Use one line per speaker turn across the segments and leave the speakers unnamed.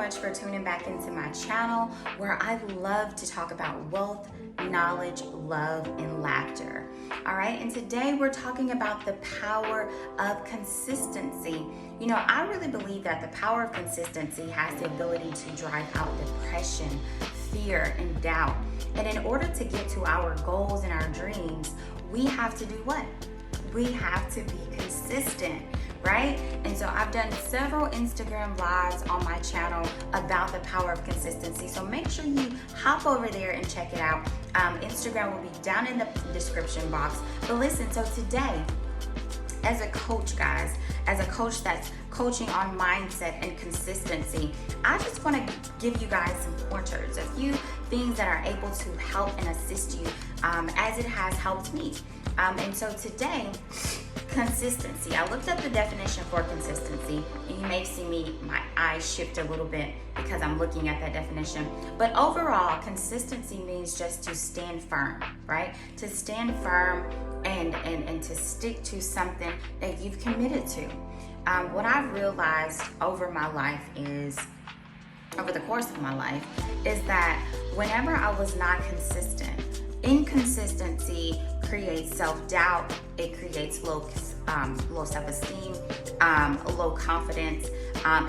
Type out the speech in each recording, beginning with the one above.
much for tuning back into my channel where I love to talk about wealth, knowledge, love, and laughter. All right, and today we're talking about the power of consistency. You know, I really believe that the power of consistency has the ability to drive out depression, fear, and doubt. And in order to get to our goals and our dreams, we have to do what? We have to be consistent, right? And so I've done several Instagram lives on my channel about the power of consistency. So make sure you hop over there and check it out. Instagram will be down in the description box. But listen, so today, as a coach, guys, as a coach that's coaching on mindset and consistency, I just want to give you guys some pointers, a few things that are able to help and assist you as it has helped me. And so today, consistency. I looked up the definition for consistency, and you may see my eyes shift a little bit because I'm looking at that definition. But overall, consistency means just to stand firm, right? To stand firm and to stick to something that you've committed to. What I've realized over the course of my life, is that whenever I was not consistent, inconsistency creates self-doubt, it creates low self-esteem, low confidence.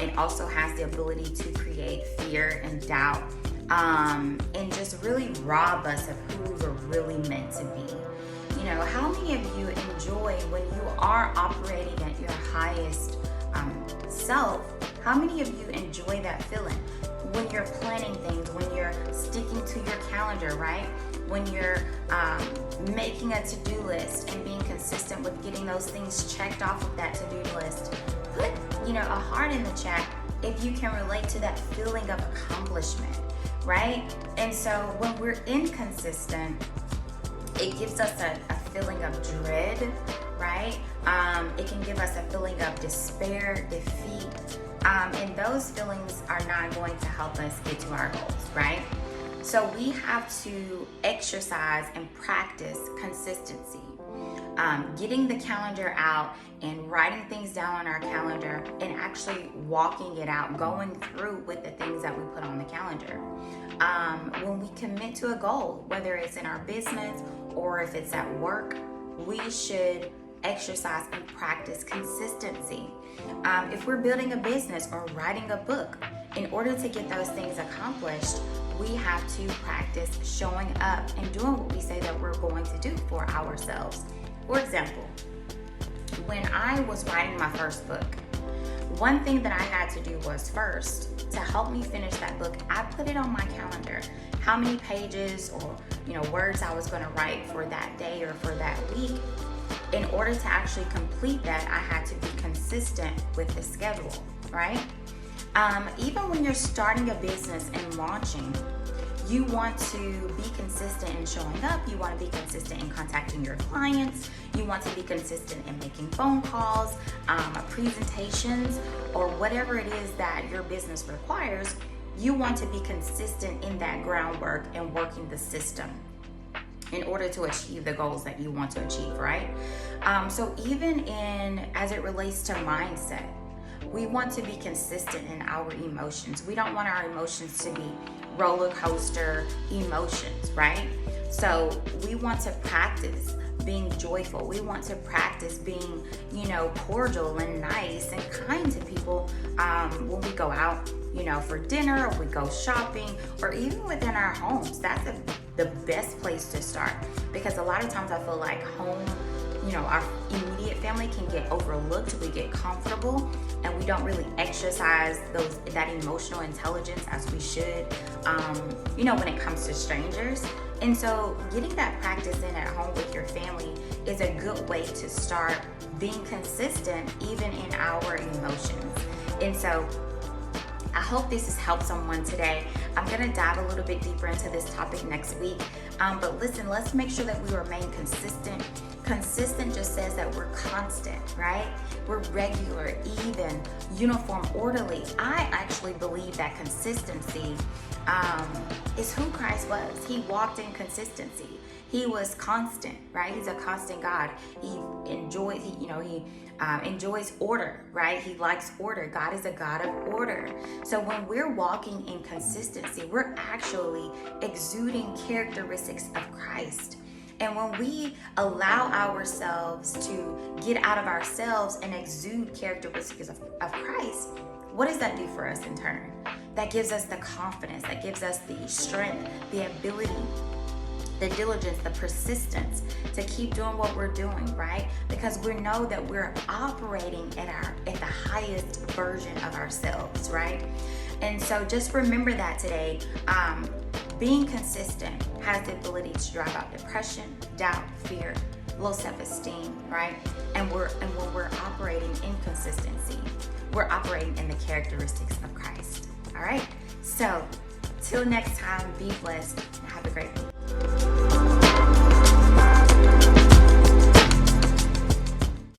It also has the ability to create fear and doubt, and just really rob us of who we were really meant to be. You know, how many of you enjoy when you are operating at your highest self? How many of you enjoy that feeling? When you're planning things, when you're sticking to your calendar, right? When you're making a to-do list and being consistent with getting those things checked off of that to-do list. Put, a heart in the chat if you can relate to that feeling of accomplishment, right? And so when we're inconsistent, it gives us a feeling of dread, right? It can give us a feeling of despair, defeat, and those feelings are not going to help us get to our goals, right? So we have to exercise and practice consistency. Getting the calendar out and writing things down on our calendar and actually walking it out, going through with the things that we put on the calendar. When we commit to a goal, whether it's in our business or if it's at work, we should exercise and practice consistency. If we're building a business or writing a book, in order to get those things accomplished, we have to practice showing up and doing what we say that we're going to do for ourselves. For example, when I was writing my first book, one thing that I had to do was first, to help me finish that book, I put it on my calendar, how many pages or words I was going to write for that day or for that week. In order to actually complete that, I had to be consistent with the schedule, right? Even when you're starting a business and launching, you want to be consistent in showing up. You want to be consistent in contacting your clients. You want to be consistent in making phone calls, presentations, or whatever it is that your business requires. You want to be consistent in that groundwork and working the system in order to achieve the goals that you want to achieve, right? So even as it relates to mindset, we want to be consistent in our emotions. We don't want our emotions to be roller coaster emotions, right? So we want to practice being joyful. We want to practice being, cordial and nice and kind to people when we go out, for dinner, or we go shopping, or even within our homes. That's the best place to start, because a lot of times I feel like home, our immediate family can get overlooked. We get comfortable and we don't really exercise that emotional intelligence as we should, when it comes to strangers. And so getting that practice in at home with your family is a good way to start being consistent even in our emotions. And so I hope this has helped someone today. I'm going to dive a little bit deeper into this topic next week. But listen, let's make sure that we remain consistent. Consistent just says that we're constant, right? We're regular, even, uniform, orderly. I actually believe that consistency is who Christ was. He walked in consistency. He was constant, right? He's a constant God. He enjoys order, right? He likes order. God is a God of order. So when we're walking in consistency, we're actually exuding characteristics of Christ. And when we allow ourselves to get out of ourselves and exude characteristics of Christ, what does that do for us in turn? That gives us the confidence, that gives us the strength, the ability, the diligence, the persistence to keep doing what we're doing, right? Because we know that we're operating at the highest version of ourselves, right? And so just remember that today. Being consistent has the ability to drive out depression, doubt, fear, low self-esteem, right? And when we're operating in consistency, we're operating in the characteristics of Christ. All right? So till next time, be blessed and have a great week.